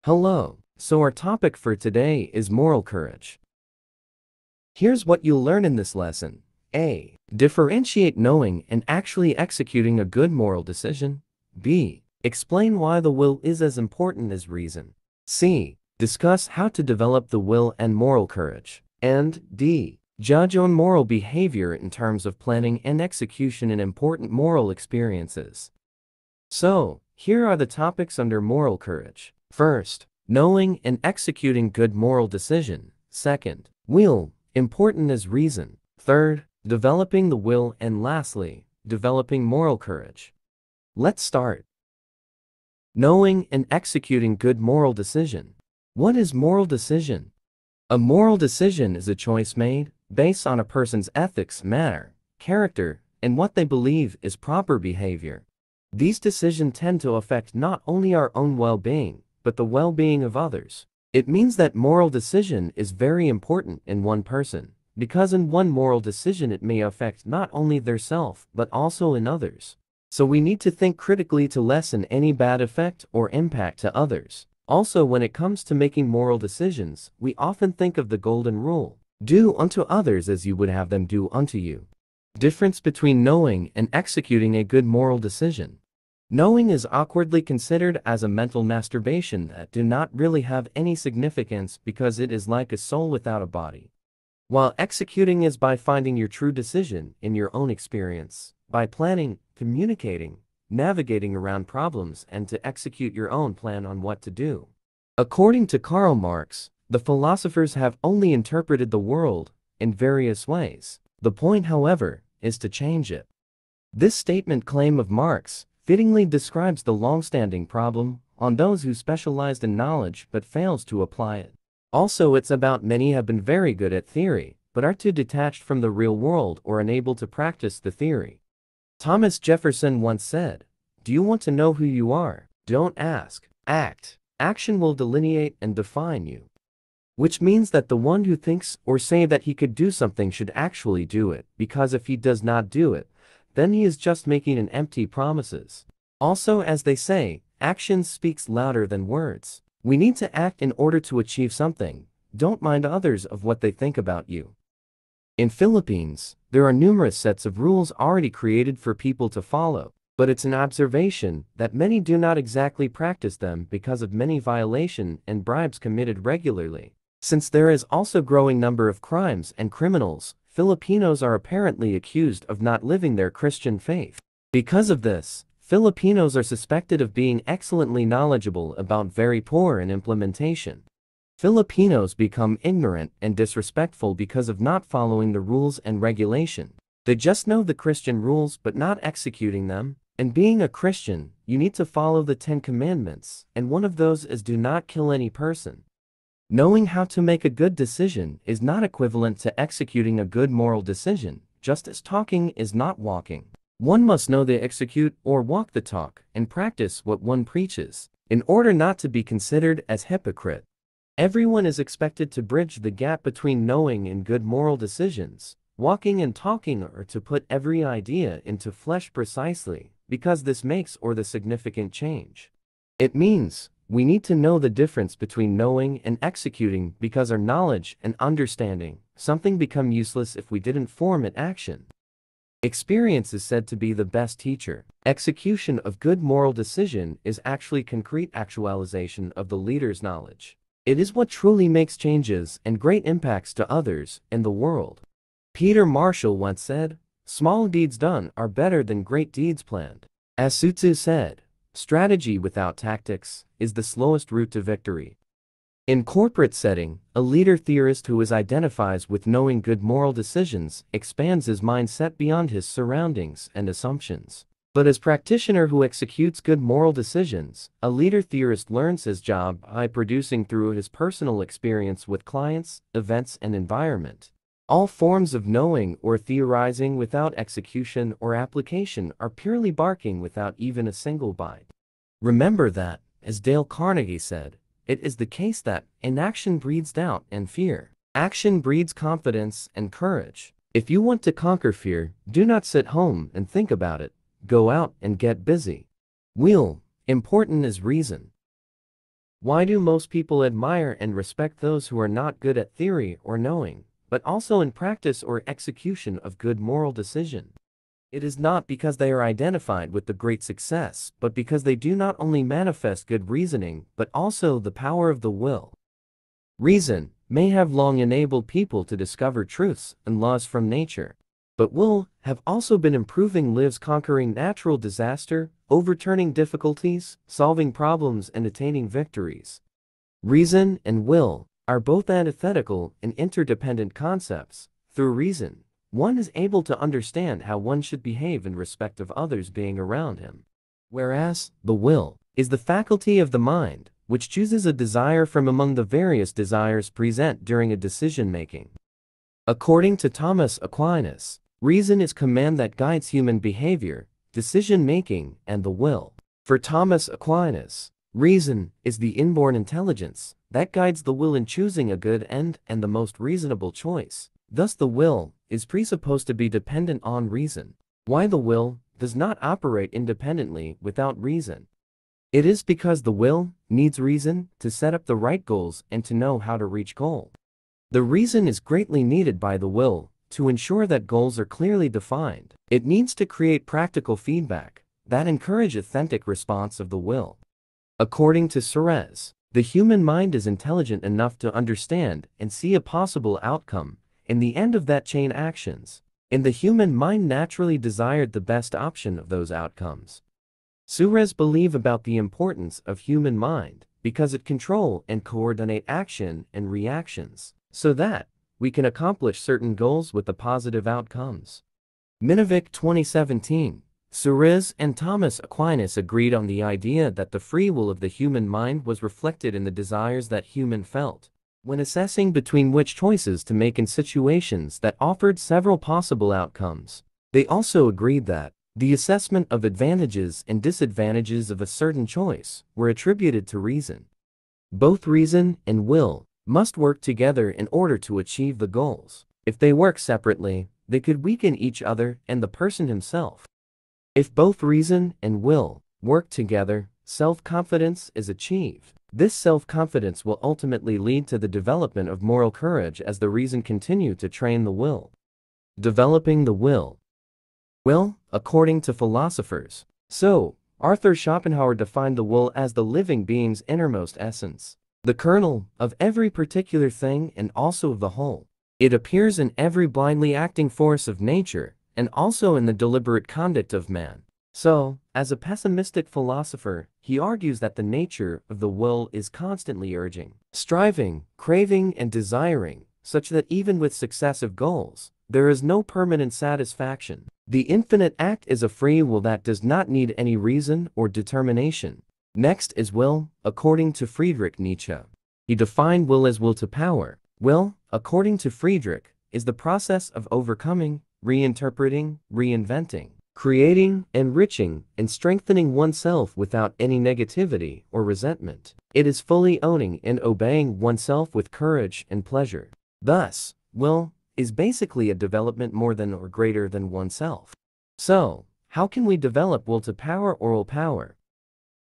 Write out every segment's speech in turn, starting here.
Hello, so our topic for today is moral courage. Here's what you'll learn in this lesson. A. Differentiate knowing and actually executing a good moral decision. B. Explain why the will is as important as reason. C. Discuss how to develop the will and moral courage. And D. Judge on moral behavior in terms of planning and execution in important moral experiences. So, here are the topics under moral courage. First, knowing and executing good moral decision. Second, will, important as reason. Third, developing the will, and lastly, developing moral courage. Let's start. Knowing and executing good moral decision. What is moral decision? A moral decision is a choice made based on a person's ethics, manner, character, and what they believe is proper behavior. These decisions tend to affect not only our own well-being, but the well-being of others. It means that moral decision is very important in one person, because in one moral decision it may affect not only their self, but also in others. So we need to think critically to lessen any bad effect or impact to others. Also, when it comes to making moral decisions, we often think of the golden rule: do unto others as you would have them do unto you. Difference between knowing and executing a good moral decision. Knowing is awkwardly considered as a mental masturbation that do not really have any significance because it is like a soul without a body. While executing is by finding your true decision in your own experience, by planning, communicating, navigating around problems, and to execute your own plan on what to do. According to Karl Marx, the philosophers have only interpreted the world in various ways. The point, however, is to change it. This statement claim of Marx fittingly describes the long-standing problem on those who specialized in knowledge but fails to apply it. Also, it's about many have been very good at theory, but are too detached from the real world or unable to practice the theory. Thomas Jefferson once said, "Do you want to know who you are? Don't ask, act. Action will delineate and define you." Which means that the one who thinks or say that he could do something should actually do it, because if he does not do it, then he is just making an empty promises. Also, as they say, action speaks louder than words. We need to act in order to achieve something. Don't mind others of what they think about you. In Philippines, there are numerous sets of rules already created for people to follow, but it's an observation that many do not exactly practice them because of many violations and bribes committed regularly. Since there is also growing number of crimes and criminals, Filipinos are apparently accused of not living their Christian faith. Because of this, Filipinos are suspected of being excellently knowledgeable about very poor in implementation. Filipinos become ignorant and disrespectful because of not following the rules and regulation. They just know the Christian rules but not executing them. And being a Christian, you need to follow the 10 Commandments, and one of those is do not kill any person. Knowing how to make a good decision is not equivalent to executing a good moral decision, just as talking is not walking. One must know the execute or walk the talk and practice what one preaches, in order not to be considered as hypocrite. Everyone is expected to bridge the gap between knowing and good moral decisions. Walking and talking are to put every idea into flesh precisely, because this makes or the significant change. It means we need to know the difference between knowing and executing, because our knowledge and understanding something become useless if we didn't form it action. Experience is said to be the best teacher. Execution of good moral decision is actually concrete actualization of the leader's knowledge. It is what truly makes changes and great impacts to others in the world. Peter Marshall once said, "Small deeds done are better than great deeds planned." As Sun Tzu said, "Strategy without tactics is the slowest route to victory." In corporate setting, a leader theorist who identifies with knowing good moral decisions expands his mindset beyond his surroundings and assumptions. But as practitioner who executes good moral decisions, a leader theorist learns his job by producing through his personal experience with clients, events, and environment. All forms of knowing or theorizing without execution or application are purely barking without even a single bite. Remember that, as Dale Carnegie said, it is the case that inaction breeds doubt and fear. Action breeds confidence and courage. If you want to conquer fear, do not sit home and think about it. Go out and get busy. Will, important as reason. Why do most people admire and respect those who are not good at theory or knowing, but also in practice or execution of good moral decision? It is not because they are identified with the great success, but because they do not only manifest good reasoning, but also the power of the will. Reason may have long enabled people to discover truths and laws from nature, but will have also been improving lives, conquering natural disaster, overturning difficulties, solving problems, and attaining victories. Reason and will are both antithetical and interdependent concepts. Through reason, one is able to understand how one should behave in respect of others being around him. Whereas, the will is the faculty of the mind, which chooses a desire from among the various desires present during a decision-making. According to Thomas Aquinas, reason is command that guides human behavior, decision-making, and the will. For Thomas Aquinas, reason is the inborn intelligence that guides the will in choosing a good end and the most reasonable choice. Thus the will is presupposed to be dependent on reason. Why the will does not operate independently without reason? It is because the will needs reason to set up the right goals and to know how to reach goal. The reason is greatly needed by the will to ensure that goals are clearly defined. It needs to create practical feedback that encourage authentic response of the will. According to Serres, the human mind is intelligent enough to understand and see a possible outcome in the end of that chain actions, and the human mind naturally desired the best option of those outcomes. Serres believe about the importance of human mind because it control and coordinate action and reactions, so that we can accomplish certain goals with the positive outcomes. Minovic 2017. Serres and Thomas Aquinas agreed on the idea that the free will of the human mind was reflected in the desires that human felt when assessing between which choices to make in situations that offered several possible outcomes. They also agreed that the assessment of advantages and disadvantages of a certain choice were attributed to reason. Both reason and will must work together in order to achieve the goals. If they work separately, they could weaken each other and the person himself. If both reason and will work together, self-confidence is achieved. This self-confidence will ultimately lead to the development of moral courage as the reason continue to train the will. Developing the will. Will, according to philosophers. So, Arthur Schopenhauer defined the will as the living being's innermost essence, the kernel of every particular thing and also of the whole. It appears in every blindly acting force of nature, and also in the deliberate conduct of man. So, as a pessimistic philosopher, he argues that the nature of the will is constantly urging, striving, craving, and desiring, such that even with successive goals, there is no permanent satisfaction. The infinite act is a free will that does not need any reason or determination. Next is will, according to Friedrich Nietzsche. He defined will as will to power. Will, according to Friedrich, is the process of overcoming, reinterpreting, reinventing, creating, enriching, and strengthening oneself without any negativity or resentment. It is fully owning and obeying oneself with courage and pleasure. Thus, will is basically a development more than or greater than oneself. So, how can we develop will to power or will power?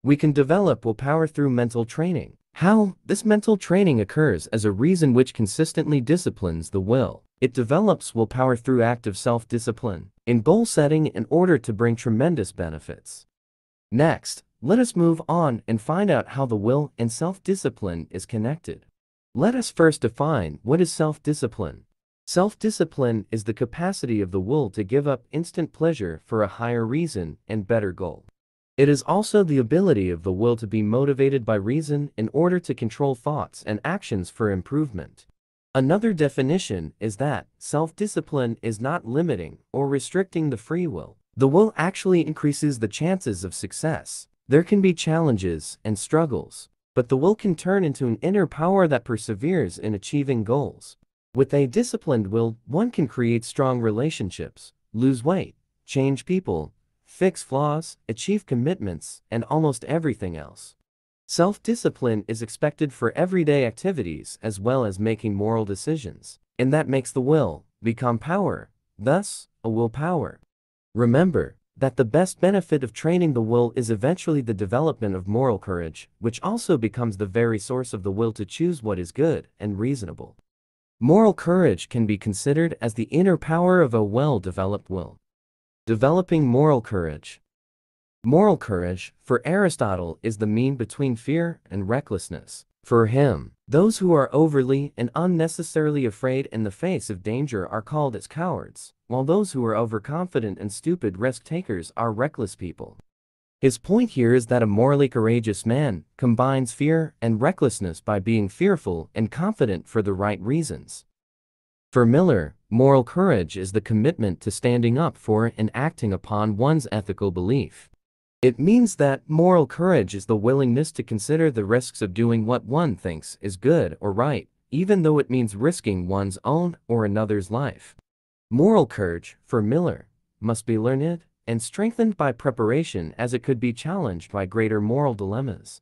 We can develop will power through mental training. How? This mental training occurs as a reason which consistently disciplines the will. It develops willpower through active self-discipline in goal setting in order to bring tremendous benefits. Next, let us move on and find out how the will and self-discipline is connected. Let us first define what is self-discipline. Self-discipline is the capacity of the will to give up instant pleasure for a higher reason and better goal. It is also the ability of the will to be motivated by reason in order to control thoughts and actions for improvement. Another definition is that self-discipline is not limiting or restricting the free will. The will actually increases the chances of success. There can be challenges and struggles, but the will can turn into an inner power that perseveres in achieving goals. With a disciplined will, one can create strong relationships, lose weight, change people, fix flaws, achieve commitments, and almost everything else. Self-discipline is expected for everyday activities as well as making moral decisions, and that makes the will become power, thus, a willpower. Remember, that the best benefit of training the will is eventually the development of moral courage, which also becomes the very source of the will to choose what is good and reasonable. Moral courage can be considered as the inner power of a well-developed will. Developing moral courage. Moral courage, for Aristotle, is the mean between fear and recklessness. For him, those who are overly and unnecessarily afraid in the face of danger are called as cowards, while those who are overconfident and stupid risk-takers are reckless people. His point here is that a morally courageous man combines fear and recklessness by being fearful and confident for the right reasons. For Miller, moral courage is the commitment to standing up for and acting upon one's ethical belief. It means that moral courage is the willingness to consider the risks of doing what one thinks is good or right, even though it means risking one's own or another's life. Moral courage, for Miller, must be learned and strengthened by preparation, as it could be challenged by greater moral dilemmas.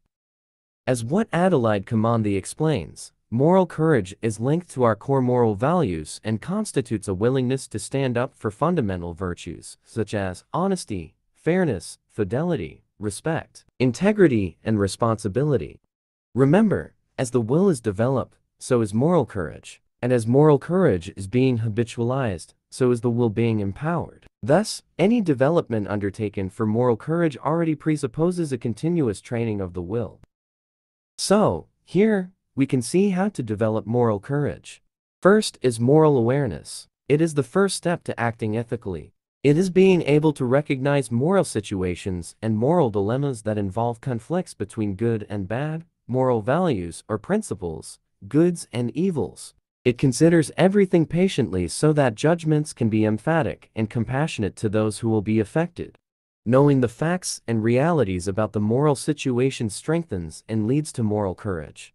As what Adelaide Commandi explains, moral courage is linked to our core moral values and constitutes a willingness to stand up for fundamental virtues, such as honesty, fairness, fidelity, respect, integrity, and responsibility. Remember, as the will is developed, so is moral courage, and as moral courage is being habitualized, so is the will being empowered. Thus, any development undertaken for moral courage already presupposes a continuous training of the will. So, here, we can see how to develop moral courage. First is moral awareness. It is the first step to acting ethically. It is being able to recognize moral situations and moral dilemmas that involve conflicts between good and bad, moral values or principles, goods and evils. It considers everything patiently so that judgments can be emphatic and compassionate to those who will be affected. Knowing the facts and realities about the moral situation strengthens and leads to moral courage.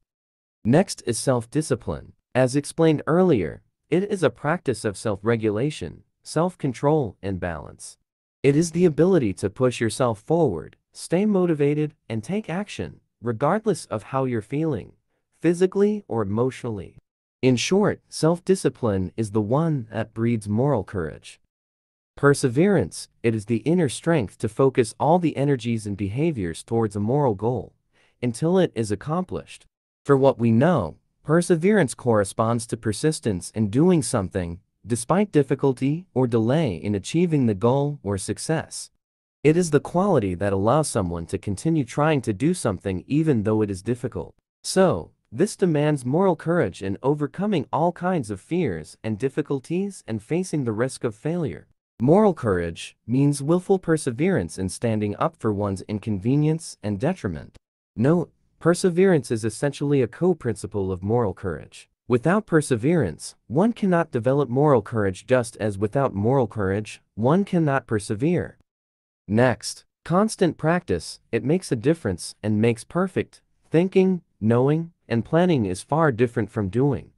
Next is self-discipline. As explained earlier, it is a practice of self-regulation, self-control, and balance. It is the ability to push yourself forward, stay motivated, and take action, regardless of how you're feeling, physically or emotionally. In short, self-discipline is the one that breeds moral courage. Perseverance, it is the inner strength to focus all the energies and behaviors towards a moral goal, until it is accomplished. For what we know, perseverance corresponds to persistence in doing something, despite difficulty or delay in achieving the goal or success. It is the quality that allows someone to continue trying to do something even though it is difficult. So, this demands moral courage in overcoming all kinds of fears and difficulties and facing the risk of failure. Moral courage means willful perseverance in standing up for one's inconvenience and detriment. Note, perseverance is essentially a co-principle of moral courage. Without perseverance, one cannot develop moral courage, just as without moral courage, one cannot persevere. Next, constant practice. It makes a difference and makes perfect. Thinking, knowing, and planning is far different from doing.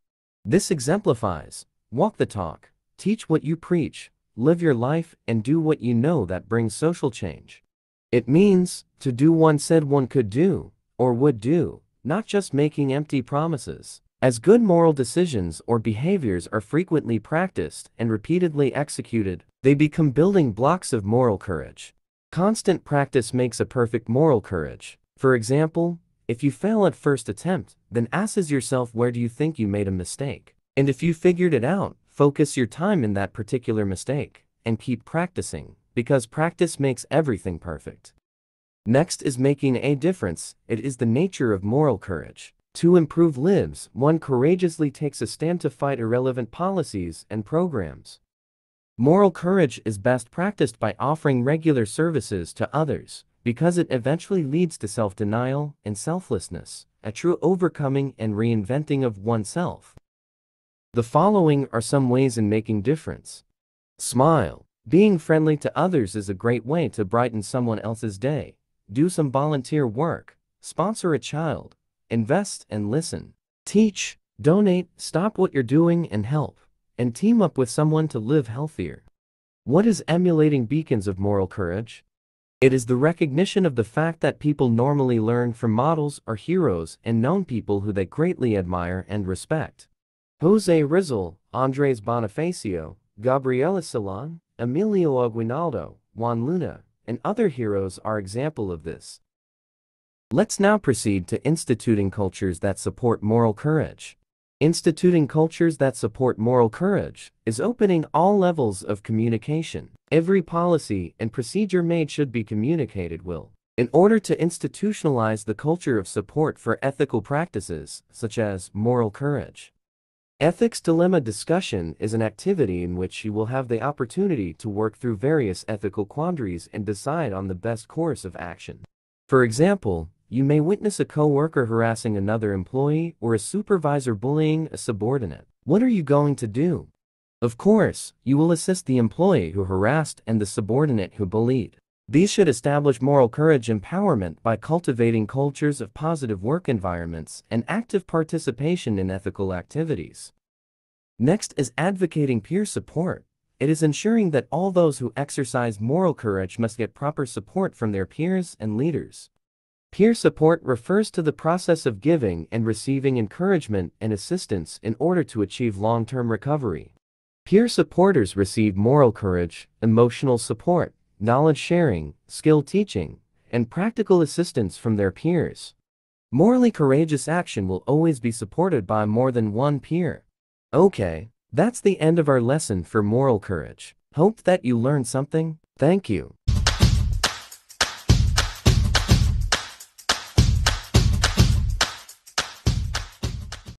This exemplifies, walk the talk, teach what you preach, live your life, and do what you know that brings social change. It means, to do one said one could do, or would do, not just making empty promises. As good moral decisions or behaviors are frequently practiced and repeatedly executed, they become building blocks of moral courage. Constant practice makes a perfect moral courage. For example, if you fail at first attempt, then ask yourself, where do you think you made a mistake? And if you figured it out, focus your time in that particular mistake, and keep practicing, because practice makes everything perfect. Next is making a difference. It is the nature of moral courage. To improve lives, one courageously takes a stand to fight irrelevant policies and programs. Moral courage is best practiced by offering regular services to others, because it eventually leads to self-denial and selflessness, a true overcoming and reinventing of oneself. The following are some ways in making difference. Smile. Being friendly to others is a great way to brighten someone else's day. Do some volunteer work, sponsor a child, invest and listen. Teach, donate, stop what you're doing and help, and team up with someone to live healthier. What is emulating beacons of moral courage? It is the recognition of the fact that people normally learn from models or heroes and known people who they greatly admire and respect. Jose Rizal, Andres Bonifacio, Gabriela Salon, Emilio Aguinaldo, Juan Luna, and other heroes are example of this. Let's now proceed to instituting cultures that support moral courage. Instituting cultures that support moral courage is opening all levels of communication. Every policy and procedure made should be communicated well. In order to institutionalize the culture of support for ethical practices, such as moral courage. Ethics dilemma discussion is an activity in which you will have the opportunity to work through various ethical quandaries and decide on the best course of action. For example, you may witness a co-worker harassing another employee or a supervisor bullying a subordinate. What are you going to do? Of course, you will assist the employee who harassed and the subordinate who bullied. These should establish moral courage empowerment by cultivating cultures of positive work environments and active participation in ethical activities. Next is advocating peer support. It is ensuring that all those who exercise moral courage must get proper support from their peers and leaders. Peer support refers to the process of giving and receiving encouragement and assistance in order to achieve long-term recovery. Peer supporters receive moral courage, emotional support, knowledge sharing, skill teaching, and practical assistance from their peers. Morally courageous action will always be supported by more than one peer. Okay, that's the end of our lesson for moral courage. Hope that you learned something. Thank you.